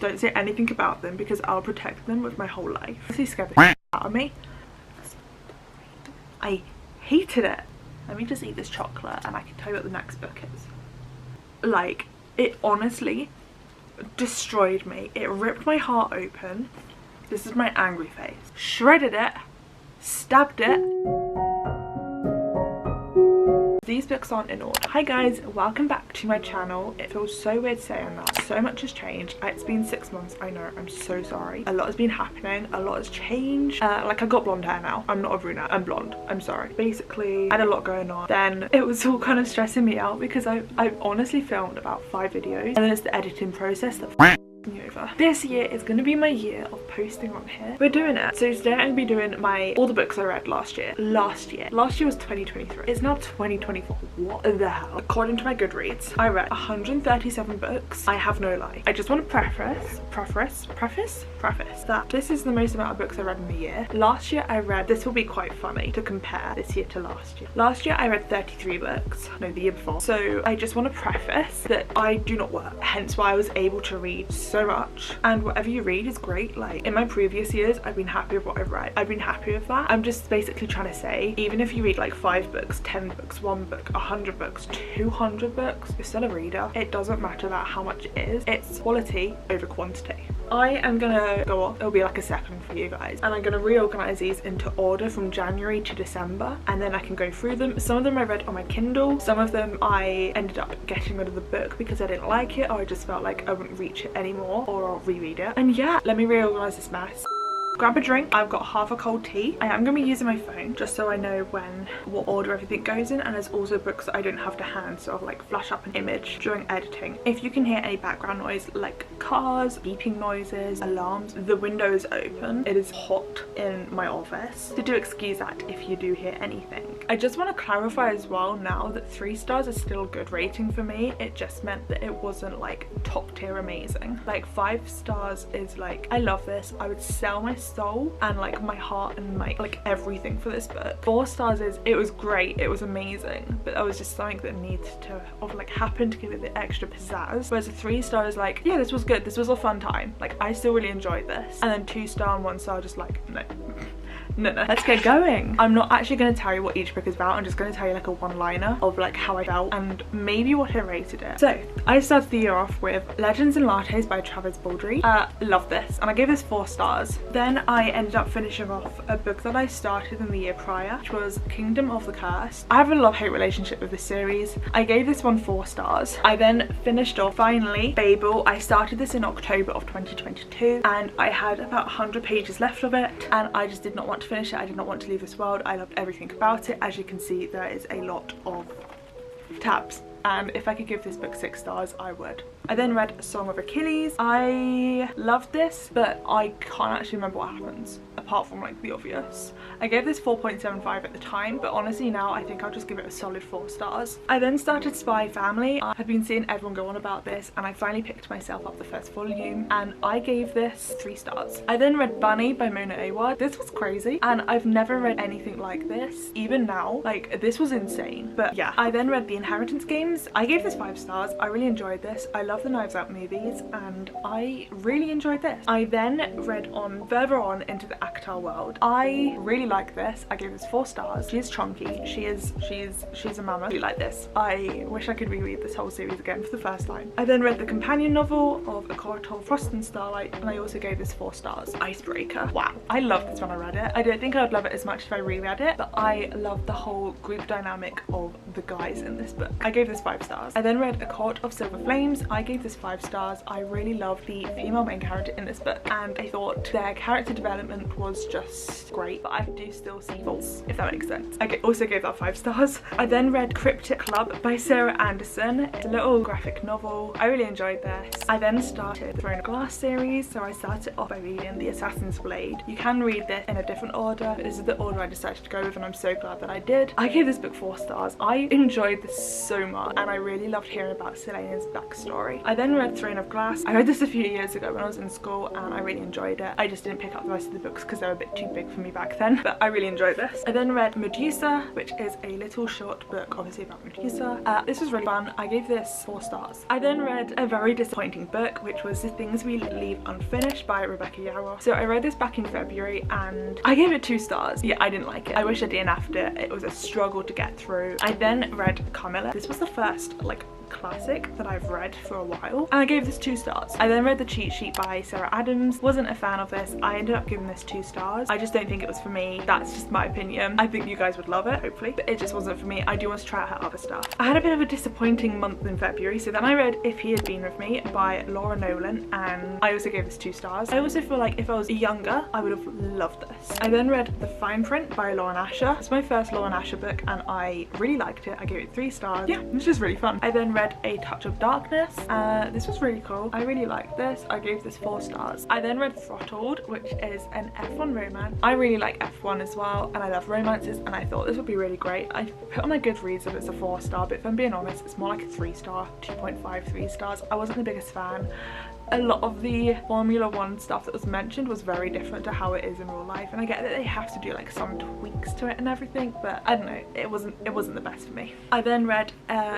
Don't say anything about them because I'll protect them with my whole life. Honestly scared the shit out of me. I hated it. Let me just eat this chocolate and I can tell you what the next book is. Like, it honestly destroyed me. It ripped my heart open. This is my angry face. Shredded it. Stabbed it. These books aren't in order. Hi guys, welcome back to my channel. It feels so weird saying that. So much has changed. It's been 6 months, I know, I'm so sorry. A lot has been happening, a lot has changed. Like I got blonde hair now. I'm not a brunette, I'm blonde. I'm sorry. Basically, I had a lot going on. Then it was all kind of stressing me out because I honestly filmed about 5 videos and then it's the editing process that me over. This year is going to be my year of posting on here. We're doing it. So today I'm going to be doing all the books I read last year. Last year was 2023. It's now 2024. What the hell? According to my Goodreads, I read 137 books. I have no lie. I just want to preface that this is the most amount of books I read in a year. Last year I read, this will be quite funny to compare this year to last year. Last year I read 33 books. No, the year before. So I just want to preface that I do not work. Hence why I was able to read so much, and whatever you read is great. Like in my previous years I've been happy with what I've read. I've been happy with that. I'm just basically trying to say, even if you read like 5 books, 10 books, 1 book, 100 books, 200 books, you're still a reader. It doesn't matter about how much it is. It's quality over quantity. I am gonna go off, it'll be like a second for you guys, and I'm gonna reorganize these into order from January to December, and then I can go through them. Some of them I read on my Kindle, some of them I ended up getting rid of the book because I didn't like it, or I just felt like I wouldn't reach it anymore, or I'll reread it. And yeah, let me reorganize this mess. Grab a drink. I've got half a cold tea. I am going to be using my phone just so I know what order everything goes in, and there's also books that I don't have to hand, so I'll like flash up an image during editing. If you can hear any background noise like cars, beeping noises, alarms, the window is open. It is hot in my office, so do excuse that if you do hear anything. I just want to clarify as well now that 3 stars is still a good rating for me. It just meant that it wasn't like top tier amazing. Like 5 stars is like, I love this, I would sell my soul and like my heart and my like everything for this book. 4 stars is, it was great, it was amazing, but that was just something that needs to like happen to give it the extra pizzazz. Whereas a 3 star is like, yeah, this was good, this was a fun time, like I still really enjoyed this. And then 2 star and 1 star just like, no, let's get going. I'm not actually going to tell you what each book is about. I'm just going to tell you like a one-liner of like how I felt and maybe what I rated it. So I started the year off with Legends and Lattes by Travis Baldree. Love this, and I gave this 4 stars. Then I ended up finishing off a book that I started in the year prior, which was Kingdom of the Cursed. I have a love-hate relationship with this series. I gave this one 4 stars. I then finished off finally Babel. I started this in October of 2022 and I had about 100 pages left of it, and I just did not want to finish it. I did not want to leave this world. I loved everything about it. As you can see, there is a lot of tabs, and if I could give this book 6 stars I would. I then read Song of Achilles. I loved this, but I can't actually remember what happens apart from like the obvious. I gave this 4.75 at the time, but honestly now I think I'll just give it a solid 4 stars. I then started Spy Family. I have been seeing everyone go on about this, and I finally picked myself up the first volume and I gave this 3 stars. I then read Bunny by Mona Awad. This was crazy and I've never read anything like this. Even now, like this was insane. But yeah, I then read The Inheritance Games. I gave this 5 stars. I really enjoyed this. I love the Knives Out movies and I really enjoyed this. I then read further on into the ACOTAR world. I really like this. I gave this 4 stars. She is chunky. She's a mammoth. I really like this. I wish I could reread this whole series again for the first time. I then read the companion novel of A Court of Frost and Starlight, and I also gave this 4 stars. Icebreaker. Wow, I loved this when I read it. I don't think I would love it as much if I reread it, but I loved the whole group dynamic of the guys in this book. I gave this 5 stars. I then read A Court of Silver Flames. I gave this 5 stars. I really loved the female main character in this book, and I thought their character development was just great, but I do still see faults, if that makes sense. I also gave that 5 stars. I then read Cryptic Club by Sarah Anderson. It's a little graphic novel. I really enjoyed this. I then started the Throne of Glass series, so I started off by reading The Assassin's Blade. You can read this in a different order, but this is the order I decided to go with, and I'm so glad that I did. I gave this book 4 stars. I enjoyed this so much, and I really loved hearing about Selena's backstory. February. I then read Throne of Glass. I read this a few years ago when I was in school and I really enjoyed it. I just didn't pick up the rest of the books because they were a bit too big for me back then, but I really enjoyed this. I then read Medusa, which is a little short book obviously about Medusa. This was really fun. I gave this 4 stars. I then read a very disappointing book, which was The Things We Leave Unfinished by Rebecca Yarros. So I read this back in February and I gave it 2 stars. Yeah, I didn't like it. I wish I DNF'd it. It was a struggle to get through. I then read Carmilla. This was the first like classic that I've read for a while and I gave this 2 stars. I then read The Cheat Sheet by Sarah Adams. Wasn't a fan of this. I ended up giving this 2 stars. I just don't think it was for me. That's just my opinion. I think you guys would love it, hopefully, but it just wasn't for me. I do want to try out her other stuff. I had a bit of a disappointing month in February, so then I read If He Had Been With Me by Laura Nolan and I also gave this 2 stars. I also feel like if I was younger I would have loved this. I then read The Fine Print by Lauren Asher. It's my first Lauren Asher book and I really liked it. I gave it 3 stars. Yeah, it was just really fun. I then read A Touch of Darkness. This was really cool. I really liked this. I gave this 4 stars. I then read Throttled, which is an F1 romance. I really like F1 as well and I love romances and I thought this would be really great. I put on my Goodreads that it's a 4 star, but if I'm being honest, it's more like a 3 star, 2.5, 3 stars. I wasn't the biggest fan. A lot of the Formula 1 stuff that was mentioned was very different to how it is in real life, and I get that they have to do like some tweaks to it and everything, but I don't know, it wasn't the best for me. I then read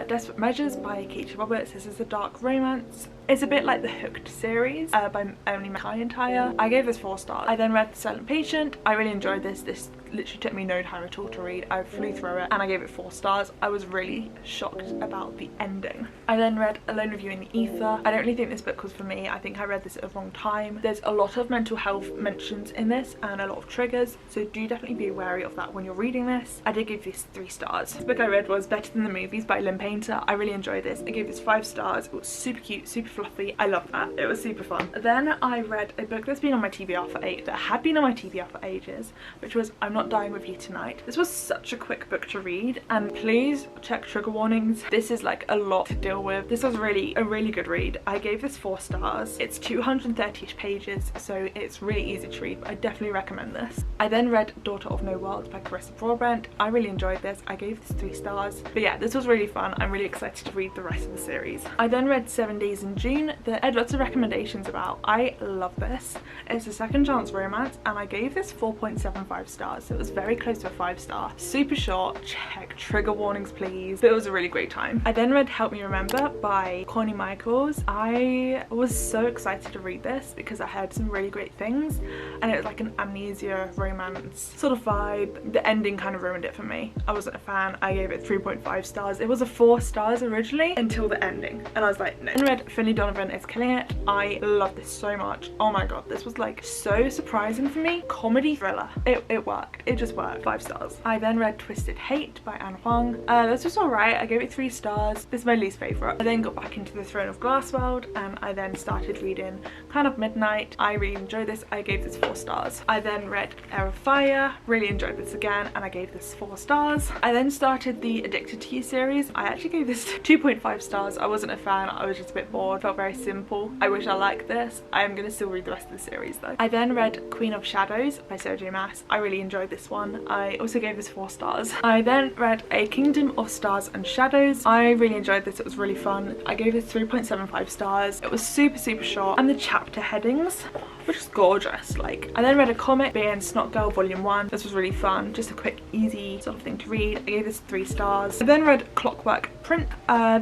Desperate Measures by Keisha Roberts. This is a dark romance. It's a bit like the Hooked series by Emily McIntyre. I gave this 4 stars. I then read The Silent Patient. I really enjoyed this. This literally took me no time at all to read. I flew through it and I gave it 4 stars. I was really shocked about the ending. I then read Alone with You in the Ether. I don't really think this book was for me. I think I read this at the wrong time. There's a lot of mental health mentions in this and a lot of triggers, so do definitely be wary of that when you're reading this. I did give this 3 stars. The book I read was Better Than the Movies by Lynn Painter. I really enjoyed this. I gave this 5 stars. It was super cute, super fluffy. I love that. It was super fun. Then I read a book that's been on my TBR for that had been on my TBR for ages, which was I'm Not Dying With You Tonight. This was such a quick book to read, and please check trigger warnings. This is like a lot to deal with. This was a really good read. I gave this 4 stars. It's 230-ish pages, so it's really easy to read, but I definitely recommend this. I then read Daughter of No World by Carissa Broadbent. I really enjoyed this. I gave this 3 stars. But yeah, this was really fun. I'm really excited to read the rest of the series. I then read 7 Days in June that I had lots of recommendations about. I love this. It's a second chance romance and I gave this 4.75 stars. So it was very close to a 5 star. Super short. Check trigger warnings please. But it was a really great time. I then read Help Me Remember by Connie Michaels. I was so excited to read this because I heard some really great things and it was like an amnesia romance sort of vibe. The ending kind of ruined it for me. I wasn't a fan. I gave it 3.5 stars. It was a 4 stars originally until the ending and I was like no. I read Finley Donovan Is Killing It. I love this so much. Oh my god, this was like so surprising for me. Comedy thriller. It worked. It just worked. 5 stars. I then read Twisted Hate by Anne Huang. This was alright. I gave it 3 stars. This is my least favourite. I then got back into the Throne of Glass world and I then started reading Kind of Midnight. I really enjoyed this. I gave this 4 stars. I then read Air of Fire. Really enjoyed this again and I gave this 4 stars. I then started the Addicted to You series. I actually gave this 2.5 stars. I wasn't a fan. I was just a bit bored. Felt very simple. I wish I liked this. I am going to still read the rest of the series though. I then read Queen of Shadows by Sarah J Maas. I really enjoyed this one. I also gave this 4 stars. I then read A Kingdom of Stars and Shadows. I really enjoyed this. It was really fun. I gave this 3.75 stars. It was super short and the chapter headings were just gorgeous. Like, I then read a comic being Snot Girl Volume 1. This was really fun. Just a quick easy sort of thing to read. I gave this 3 stars. I then read Clockwork Print.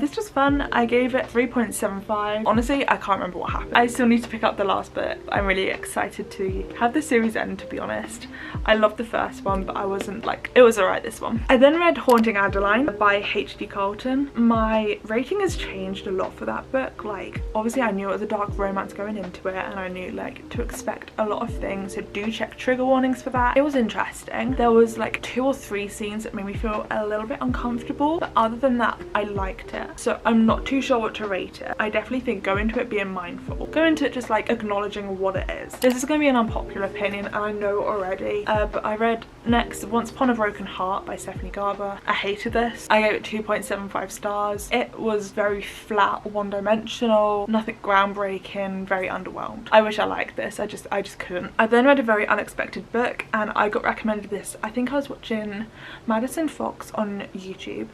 This was fun. I gave it 3.75. Honestly, I can't remember what happened. I still need to pick up the last bit. I'm really excited to have the series end, to be honest. I loved the first one, but I wasn't like, it was alright this one. I then read Haunting Adeline by H.D. Carlton. My rating has changed a lot for that book. Like, obviously I knew it was a dark romance going into it and I knew like to expect a lot of things, so do check trigger warnings for that. It was interesting. There was like 2 or 3 scenes that made me feel a little bit uncomfortable, but other than that I liked it, so I'm not too sure what to rate it. I definitely think go into it being mindful, go into it just like acknowledging what it is. This is going to be an unpopular opinion and I know already, but I read next Once Upon a Broken Heart by Stephanie Garber. I hated this. I gave it 2.75 stars. It was very flat, one-dimensional, nothing groundbreaking, very underwhelmed. I wish I liked this. I just couldn't. I then read a very unexpected book and I got recommended this. I think I was watching Madison Fox on YouTube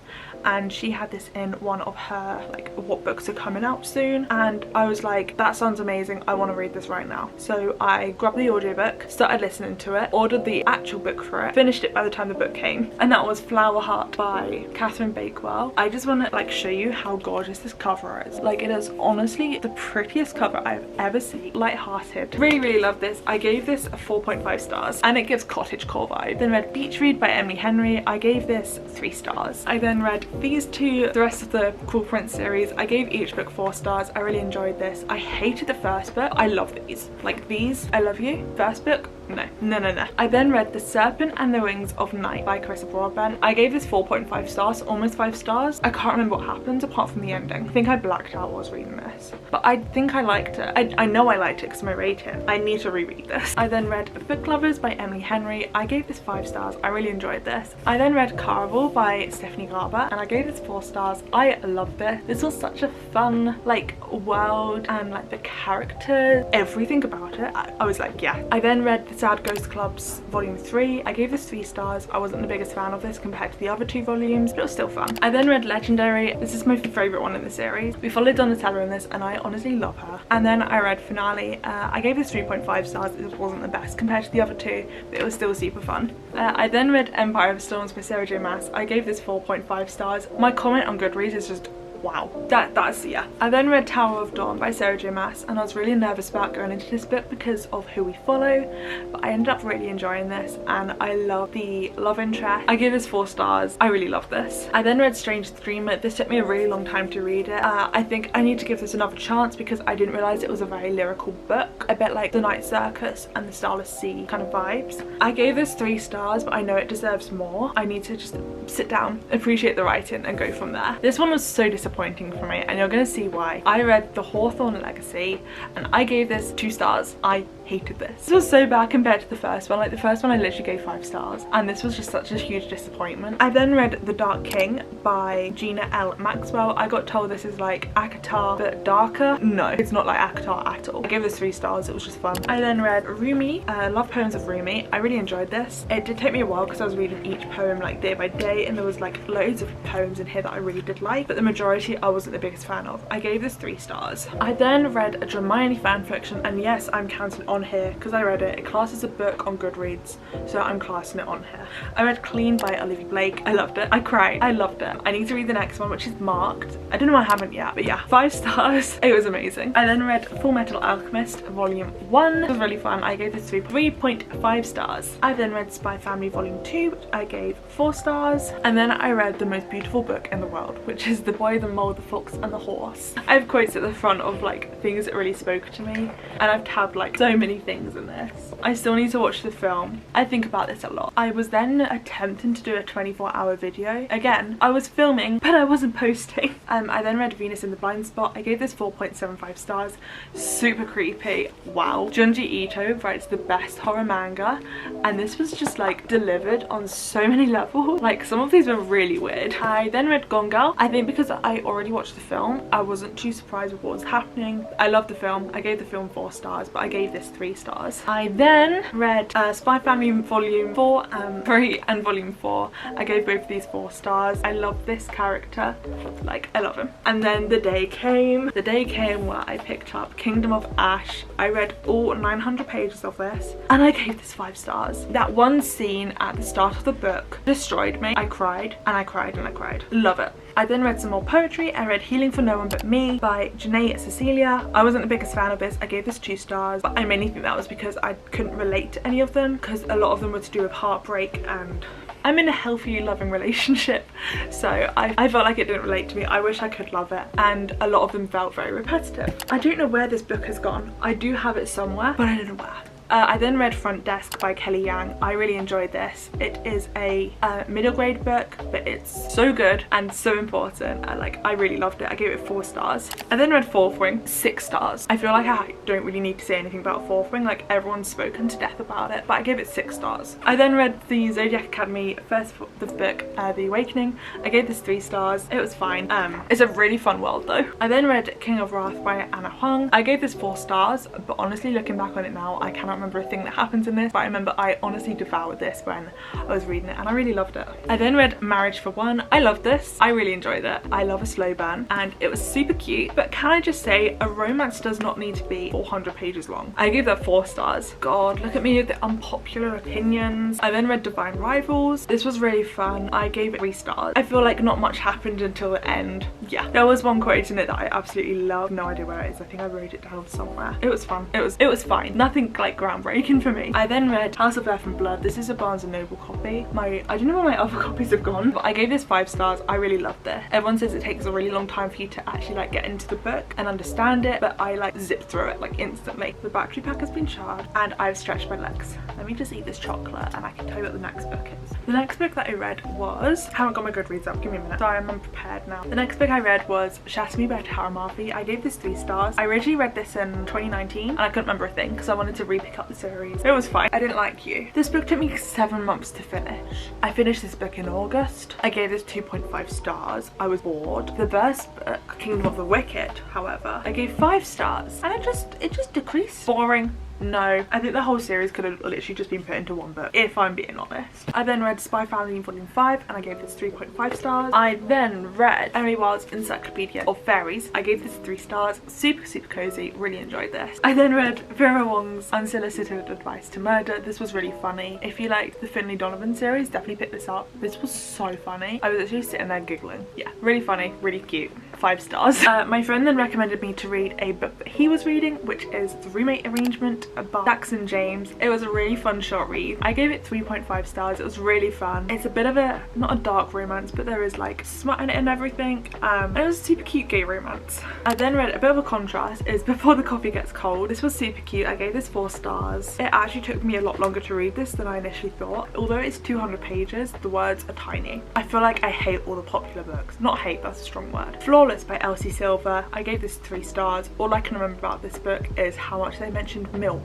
and she had this in one of her like what books are coming out soon soon, and I was like, that sounds amazing, I want to read this right now. So I grabbed the audiobook, started listening to it, ordered the actual book for it, finished it by the time the book came, and that was Flower Heart by Catherine Bakewell. I just want to like show you how gorgeous this cover is. Like, it is honestly the prettiest cover I've ever seen. Light-hearted. Really love this. I gave this a 4.5 stars, and it gives cottagecore vibe. Then read Beach Read by Emily Henry. I gave this 3 stars. I then read these two, the rest of the Cruel Prince series. I gave each book 4 stars. I really enjoyed this. I hated the first book. I love these. Like these, I love you. First book, no. I then read The Serpent and the Wings of Night by Carissa Broadbent. I gave this 4.5 stars, almost 5 stars. I can't remember what happened apart from the ending. I think I blacked out while I was reading this, but I think I liked it. I know I liked it because of my rating. I need to reread this. I then read Book Lovers by Emily Henry. I gave this 5 stars. I really enjoyed this. I then read Caraval by Stephanie Garber, and I gave this 4 stars. I loved this. This was such a fun like world, and like the characters, everything about it. I was like, yeah. I then read The Sad Ghost Clubs Volume 3. I gave this 3 stars. I wasn't the biggest fan of this compared to the other 2 volumes, but it was still fun. I then read Legendary. This is my favourite one in the series. We followed Donatella in this, and I honestly love her. And then I read Finale. I gave this 3.5 stars. It wasn't the best compared to the other 2, but it was still super fun. I then read Empire of Storms by Sarah J Maas. I gave this 4.5 stars. My comment on Goodreads is just wow. That's yeah. I then read Tower of Dawn by Sarah J Maas, and I was really nervous about going into this book because of who we follow, but I ended up really enjoying this, and I love the love interest. I give this 4 stars. I really love this. I then read Strange the Dreamer. This took me a really long time to read it. I think I need to give this another chance because I didn't realise it was a very lyrical book, a bit like The Night Circus and the Starless Sea kind of vibes. I gave this 3 stars, but I know it deserves more. I need to just sit down, appreciate the writing, and go from there. This one was so disappointing for me, and you're gonna see why. I read The Hawthorne Legacy, and I gave this 2 stars. I hated this. This was so bad compared to the first one. Like the first one I literally gave 5 stars, and this was just such a huge disappointment. I then read The Dark King by Gina L. Maxwell. I got told this is like ACOTAR but darker. No, it's not like ACOTAR at all. I gave this 3 stars. It was just fun. I then read Rumi, Love Poems of Rumi. I really enjoyed this. It did take me a while because I was reading each poem like day by day, and there was like loads of poems in here that I really did like, but the majority I wasn't the biggest fan of. I gave this 3 stars. I then read a Hermione fanfiction, and yes, I'm counting on here because I read it. It classes a book on Goodreads, so I'm classing it on here. I read Clean by Olivia Blake. I loved it. I cried. I loved it. I need to read the next one, which is marked. I don't know why I haven't yet, but yeah, 5 stars. It was amazing. I then read Full Metal Alchemist Volume 1. It was really fun. I gave this 3.5 stars. I then read Spy Family Volume 2, which I gave 4 stars. And then I read the most beautiful book in the world, which is The Boy, the Mole, the Fox and the Horse. I have quotes at the front of like things that really spoke to me, and I've tabbed like so many things in this. I still need to watch the film. I think about this a lot. I was then attempting to do a 24-hour video. Again, I was filming, but I wasn't posting. I then read Venus in the Blind Spot. I gave this 4.75 stars. Super creepy. Wow. Junji Ito writes the best horror manga, and this was just like delivered on so many levels. Like some of these were really weird. I then read Gone Girl. I think because I already watched the film, I wasn't too surprised with what was happening. I loved the film. I gave the film 4 stars, but I gave this 3 stars. I then read Spy Family Volume 4 3 and Volume 4. I gave both of these 4 stars. I love this character. Like, I love him. And then the day came. The day came where I picked up Kingdom of Ash. I read all 900 pages of this, and I gave this 5 stars. That one scene at the start of the book destroyed me. I cried and I cried and I cried. Love it. I then read some more poetry. I read Healing for No One But Me by Janae Cecilia. I wasn't the biggest fan of this. I gave this 2 stars, but I mainly think that was because I couldn't relate to any of them, because a lot of them were to do with heartbreak, and I'm in a healthy, loving relationship, so I felt like it didn't relate to me. I wish I could love it, and a lot of them felt very repetitive. I don't know where this book has gone. I do have it somewhere, but I don't know where. I then read Front Desk by Kelly Yang. I really enjoyed this. It is a middle grade book, but it's so good and so important. I really loved it. I gave it 4 stars. I then read Fourth Wing, 6 stars. I feel like I don't really need to say anything about Fourth Wing, like everyone's spoken to death about it, but I gave it 6 stars. I then read the Zodiac Academy first book, The Awakening. I gave this 3 stars. It was fine. It's a really fun world though. I then read King of Wrath by Anna Huang. I gave this 4 stars, but honestly looking back on it now, I cannot remember a thing that happens in this, but I remember I honestly devoured this when I was reading it and I really loved it. I then read Marriage for One. I loved this. I really enjoyed it. I love a slow burn and it was super cute, but can I just say a romance does not need to be 400 pages long. I gave that 4 stars. God, look at me with the unpopular opinions. I then read Divine Rivals. This was really fun. I gave it 3 stars. I feel like not much happened until the end. Yeah, there was one quote in it that I absolutely love. No idea where it is. I think I wrote it down somewhere. It was fun. It was fine. Nothing like groundbreaking for me. I then read House of Earth and Blood. This is a Barnes & Noble copy. I don't know where my other copies have gone, but I gave this 5 stars. I really loved it. Everyone says it takes a really long time for you to actually like get into the book and understand it, but I like zipped through it like instantly. The battery pack has been charged and I've stretched my legs. Let me just eat this chocolate and I can tell you what the next book is. The next book that I read was, I haven't got my Goodreads up, give me a minute. Sorry, I'm unprepared now. The next book I read was Shasmi by Tara Marfi. I gave this 3 stars. I originally read this in 2019 and I couldn't remember a thing because I wanted to re-pick up the series. It was fine. I didn't like you. This book took me 7 months to finish. I finished this book in August. I gave this 2.5 stars. I was bored. The first book, Kingdom of the Wicked, however, I gave 5 stars and it just decreased. Boring. No, I think the whole series could have literally just been put into one book, if I'm being honest. I then read Spy Family Volume 5 and I gave this 3.5 stars. I then read Emily Wilde's Encyclopedia of Fairies. I gave this 3 stars. Super, super cozy. Really enjoyed this. I then read Vera Wong's Unsolicited Advice to Murder. This was really funny. If you like the Finlay Donovan series, definitely pick this up. This was so funny. I was actually sitting there giggling. Yeah, really funny, really cute. 5 stars. My friend then recommended me to read a book that he was reading, which is The Roommate Arrangement by Jackson James. It was a really fun short read. I gave it 3.5 stars. It was really fun. It's a bit of a, not a dark romance, but there is like smut in it and everything. And it was a super cute gay romance. I then read a bit of a contrast is Before the Coffee Gets Cold. This was super cute. I gave this 4 stars. It actually took me a lot longer to read this than I initially thought. Although it's 200 pages, the words are tiny. I feel like I hate all the popular books. Not hate, that's a strong word. Flawless by Elsie Silver. I gave this 3 stars. All I can remember about this book is how much they mentioned milk.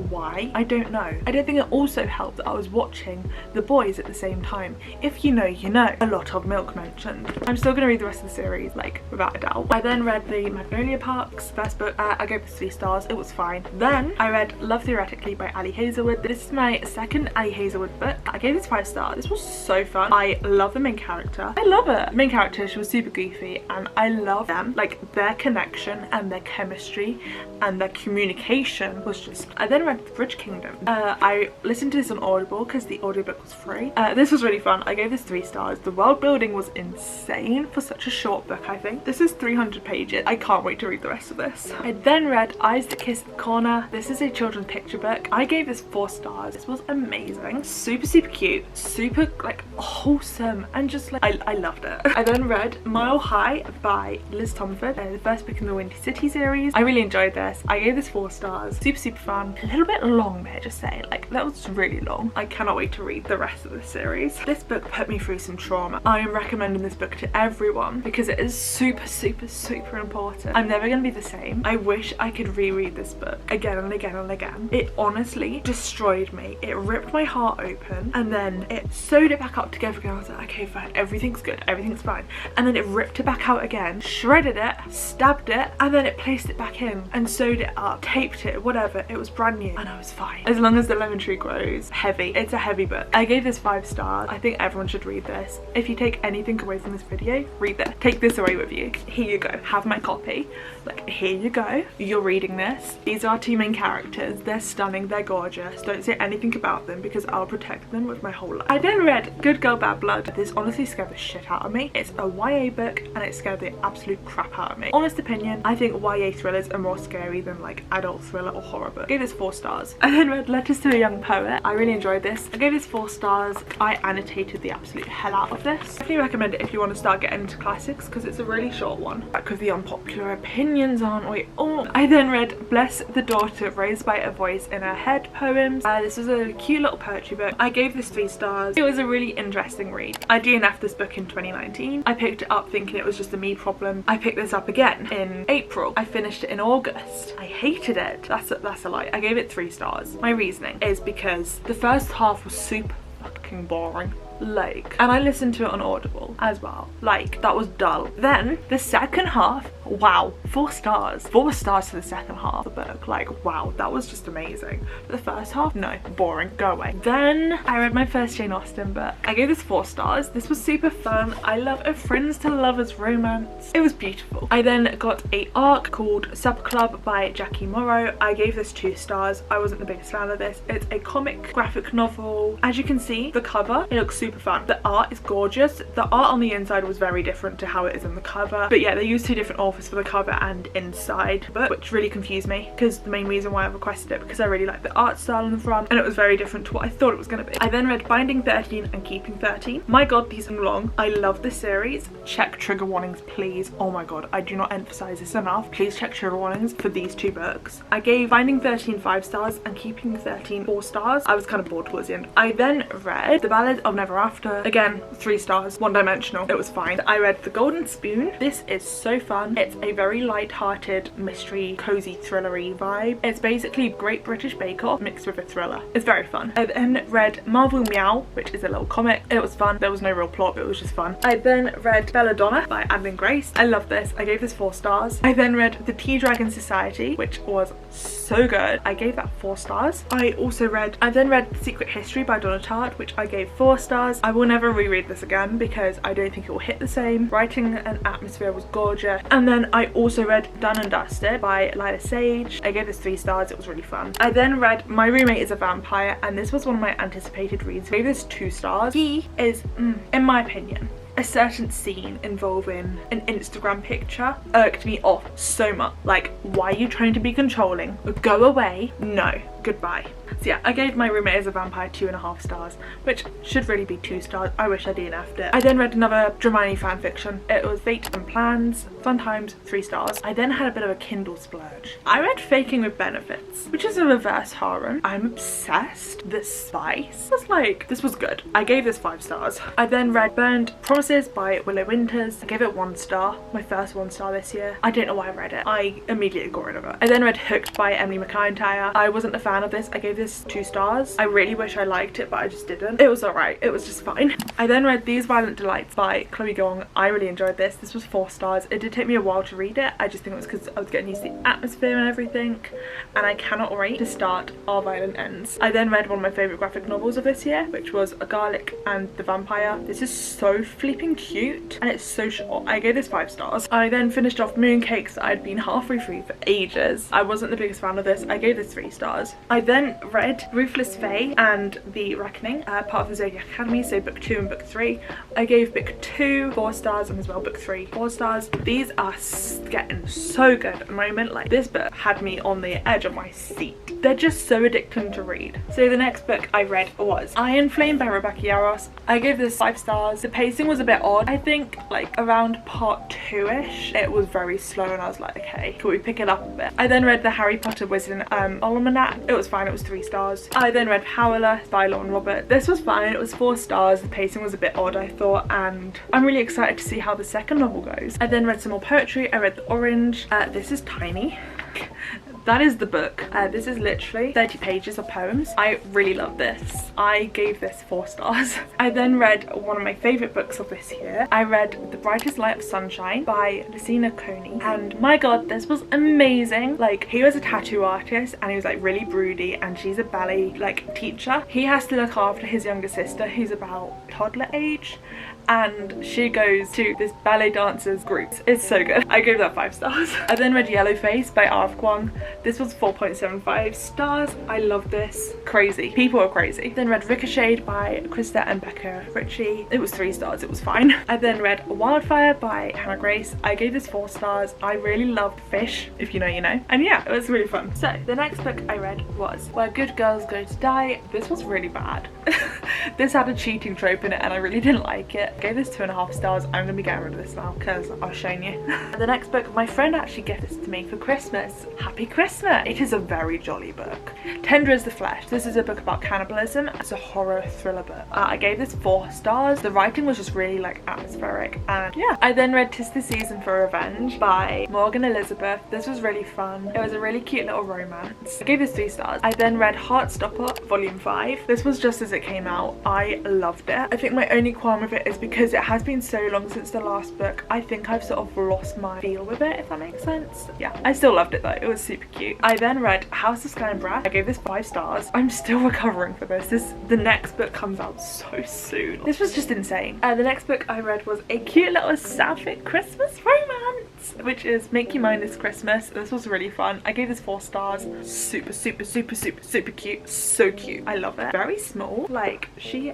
Why? I don't know. I don't think it also helped that I was watching The Boys at the same time. If you know, you know. A lot of milk mentioned. I'm still gonna read the rest of the series, like, without a doubt. I then read the Magnolia Parks first book. I gave this 3 stars. It was fine. Then I read Love Theoretically by Ali Hazelwood. This is my second Ali Hazelwood book. I gave this 5 stars. This was so fun. I love the main character. I love her. The main character, she was super goofy and I love them. Like, their connection and their chemistry and their communication was just... I then read The Bridge Kingdom. I listened to this on Audible because the audiobook was free. This was really fun. I gave this 3 stars. The world building was insane for such a short book, I think. This is 300 pages. I can't wait to read the rest of this. I then read Eyes That Kiss the Corner. This is a children's picture book. I gave this 4 stars. This was amazing. Super, super cute. Super, like, wholesome. And just, like, I loved it. I then read Mile High by Liz Tomford, the first book in the Windy City series. I really enjoyed this. I gave this 4 stars. Super, super fun. A little bit long, may I just say. Like, that was really long. I cannot wait to read the rest of this series. This book put me through some trauma. I am recommending this book to everyone because it is super, super, super important. I'm never gonna be the same. I wish I could reread this book again and again and again. It honestly destroyed me. It ripped my heart open and then it sewed it back up together again. I was like, okay, fine, everything's good, everything's fine. And then it ripped it back out again, shredded it, stabbed it, and then it placed it back in and sewed it up, taped it, whatever. It was brand new and I was fine. As long as the lemon tree grows. Heavy. It's a heavy book. I gave this 5 stars. I think everyone should read this. If you take anything away from this video, read this. Take this away with you. Here you go. Have my copy. Like, here you go. You're reading this. These are 2 main characters. They're stunning. They're gorgeous. Don't say anything about them because I'll protect them with my whole life. I then read Good Girl Bad Blood. This honestly scared the shit out of me. It's a YA book and it scared the absolute crap out of me. Honest opinion, I think YA thrillers are more scary than like adult thriller or horror book. I gave this 4 stars. I then read Letters to a Young Poet. I really enjoyed this. I gave this 4 stars. I annotated the absolute hell out of this. Definitely recommend it if you want to start getting into classics because it's a really short one. Back with the unpopular opinions, aren't we? Oh, I then read Bless the Daughter Raised by a Voice in Her Head poems. This was a cute little poetry book. I gave this 3 stars. It was a really interesting read. I DNF'd this book in 2019. I picked it up thinking it was just a me problem. I picked this up again in April. I finished it in August. I hated it. That's a lie. I gave it 3 stars. My reasoning is because the first half was super fucking boring. Like, and I listened to it on Audible as well. Like, that was dull. Then the second half wow, 4 stars. 4 stars for the second half of the book. Like, wow, that was just amazing. But the first half, no, boring, go away. Then I read my first Jane Austen book. I gave this 4 stars. This was super fun. I love a friends to lovers romance. It was beautiful. I then got a arc called Supper Club by Jackie Morrow. I gave this 2 stars. I wasn't the biggest fan of this. It's a comic graphic novel. As you can see, the cover, it looks super fun. The art is gorgeous. The art on the inside was very different to how it is on the cover. But yeah, they used 2 different authors for the cover and inside book, which really confused me, because the main reason why I requested it because I really like the art style on the front, and it was very different to what I thought it was going to be. I then read Binding 13 and Keeping 13. My god, these are long. I love this series. Check trigger warnings, please. Oh my god, I do not emphasize this enough. Please check trigger warnings for these 2 books. I gave Binding 13 5 stars and Keeping 13 4 stars. I was kind of bored towards the end. I then read The Ballad of Never After. Again, 3 stars, one-dimensional. It was fine. I read The Golden Spoon. This is so fun. It's a very light-hearted mystery, cozy, thrillery vibe. It's basically Great British Bake Off mixed with a thriller. It's very fun. I then read Marvel Meow, which is a little comic. It was fun. There was no real plot, but it was just fun. I then read Belladonna by Adeline Grace. I love this. I gave this 4 stars. I then read The Tea Dragon Society, which was so good. I gave that 4 stars. I then read Secret History by Donna Tartt, which I gave 4 stars. I will never reread this again because I don't think it will hit the same. Writing and atmosphere was gorgeous. And then I also read Done and Dusted by Lila Sage. I gave this 3 stars. It was really fun. I then read My Roommate is a Vampire, and this was one of my anticipated reads. I gave this 2 stars. He is, in my opinion, a certain scene involving an Instagram picture irked me off so much. Like, why are you trying to be controlling? Go away. No. Goodbye. So yeah, I gave My Roommate is a Vampire 2.5 stars, which should really be 2 stars. I wish I DNF'd it. I then read another Dramani fanfiction. It was Fate and Plans, Fun Times, 3 stars. I then had a bit of a Kindle splurge. I read Faking with Benefits, which is a reverse harem. I'm obsessed. The spice was like, this was good. I gave this 5 stars. I then read Burned Promises by Willow Winters. I gave it 1 star. My first 1 star this year. I don't know why I read it. I immediately got rid of it. I then read Hooked by Emily McIntyre. I wasn't a fan of this. I gave this 2 stars. I really wish I liked it, but I just didn't. It was alright. It was just fine. I then read These Violent Delights by Chloe Gong. I really enjoyed this. This was 4 stars. It did take me a while to read it. I just think it was because I was getting used to the atmosphere and everything, and I cannot wait to start Our Violent Ends. I then read one of my favourite graphic novels of this year, which was A Garlic and the Vampire. This is so flipping cute, and it's so short. I gave this 5 stars. I then finished off Mooncakes that I'd been halfway through for ages. I wasn't the biggest fan of this. I gave this 3 stars. I then read Ruthless Fae and The Reckoning, part of the Zodiac Academy, so book 2 and book 3. I gave book 2 4 stars, and as well book 3 4 stars. These are getting so good at the moment. Like, this book had me on the edge of my seat. They're just so addicting to read. So the next book I read was Iron Flame by Rebecca Yarros. I gave this 5 stars. The pacing was a bit odd. I think like around part 2ish it was very slow, and I was like, okay, can we pick it up a bit? I then read the Harry Potter Wizard Almanac. It was fine. It was 3 stars. I then read Howler by Lauren Robert. This was fine. It was 4 stars. The pacing was a bit odd, I thought, and I'm really excited to see how the second novel goes. I then read some more poetry. I read The Orange. This is tiny. That is the book. This is literally 30 pages of poems. I really love this. I gave this 4 stars. I then read one of my favourite books of this year. I read The Brightest Light of Sunshine by Lucina Coney, and my god, this was amazing. Like, he was a tattoo artist, and he was like really broody, and she's a ballet like teacher. He has to look after his younger sister, who's about toddler age, and she goes to this ballet dancers group. It's so good. I gave that 5 stars. I then read Yellowface by R.F. Kuang. This was 4.75 stars. I love this. Crazy. People are crazy. Then read Ricocheted by Krista and Becca Ritchie. It was 3 stars. It was fine. I then read Wildfire by Hannah Grace. I gave this 4 stars. I really loved Fish. If you know, you know. And yeah, it was really fun. So the next book I read was Where Good Girls Go to Die. This was really bad. This had a cheating trope in it, and I really didn't like it. I gave this 2.5 stars. I'm gonna be getting rid of this now because I've shown you. The next book, my friend actually gifted this to me for Christmas. Happy Christmas. It is a very jolly book. Tender as the Flesh. This is a book about cannibalism. It's a horror thriller book. I gave this 4 stars. The writing was just really like atmospheric, and yeah. I then read 'Tis the Season for Revenge by Morgan Elizabeth. This was really fun. It was a really cute little romance. I gave this 3 stars. I then read Heartstopper Volume 5. This was just as it came out. I loved it. I think my only qualm with it is because it has been so long since the last book. I think I've sort of lost my feel with it, if that makes sense. Yeah, I still loved it though. It was super cute. I then read House of Sky and Breath. I gave this 5 stars. I'm still recovering for this. The next book comes out so soon. This was just insane. The next book I read was a cute little sapphic Christmas romance, which is Make You Mine This Christmas. This was really fun. I gave this 4 stars. Super, super, super, super, super cute. So cute. I love it. Very small. Like, she's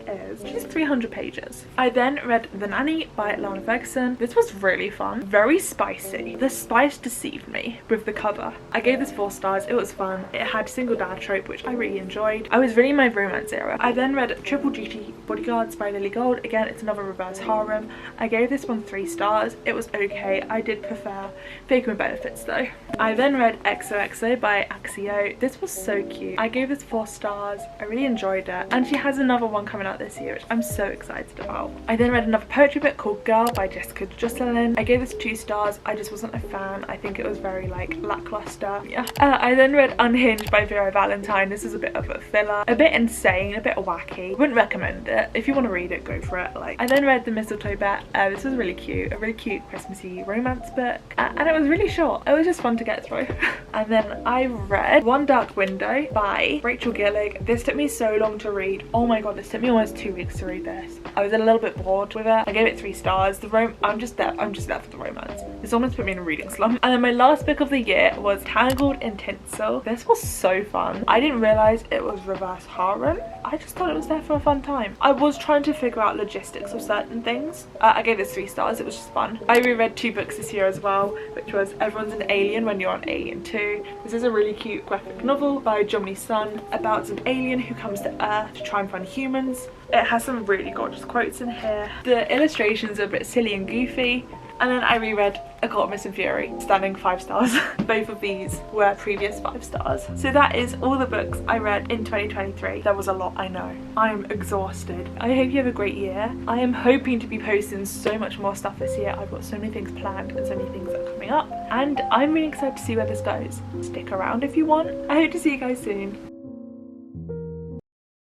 300 pages. I then read The Nanny by Lana Ferguson. This was really fun. Very spicy. The spice deceived me with the cover. I gave this 4 stars. It was fun. It had single dad trope, which I really enjoyed. I was really in my romance era. I then read Triple Duty Bodyguards by Lily Gold. Again, it's another reverse harem. I gave this one 3 stars. It was okay. I did prefer Fake with Benefits though. I then read XOXO by Axio. This was so cute. I gave this 4 stars. I really enjoyed it. And she has another one coming out this year, which I'm so excited about. I then read another poetry book called Girl by Jessica Jocelyn. I gave this 2 stars. I just wasn't a fan. I think it was very like lackluster. Yeah. I then read Unhinged by Vera Valentine. This is a bit of a filler, a bit insane, a bit wacky. Wouldn't recommend it. If you want to read it, go for it. Like, I then read The Mistletoe Bet. This was really cute, a really cute Christmassy romance book, and it was really short. It was just fun to get through. And then I read One Dark Window by Rachel Gillig. This took me so long to read. Oh my god, this took me almost 2 weeks to read this. I was a little bit bored with it. I gave it 3 stars. I'm just there for the romance. This almost put me in a reading slump. And then my last book of the year was Tangled in Tinsel. This was so fun. I didn't realize it was reverse harem. I just thought it was there for a fun time. I was trying to figure out logistics of certain things. I gave this 3 stars. It was just fun. I reread 2 books this year as well, which was Everyone's an Alien When You're on Alien 2. This is a really cute graphic novel by Jomny Sun about an alien who comes to Earth to try and find humans. It has some really gorgeous quotes in here. The illustrations are a bit silly and goofy. And then I reread A Court of Mist and Fury, standing 5 stars. Both of these were previous 5 stars. So that is all the books I read in 2023. There was a lot, I know. I'm exhausted. I hope you have a great year. I am hoping to be posting so much more stuff this year. I've got so many things planned and so many things that are coming up. And I'm really excited to see where this goes. Stick around if you want. I hope to see you guys soon.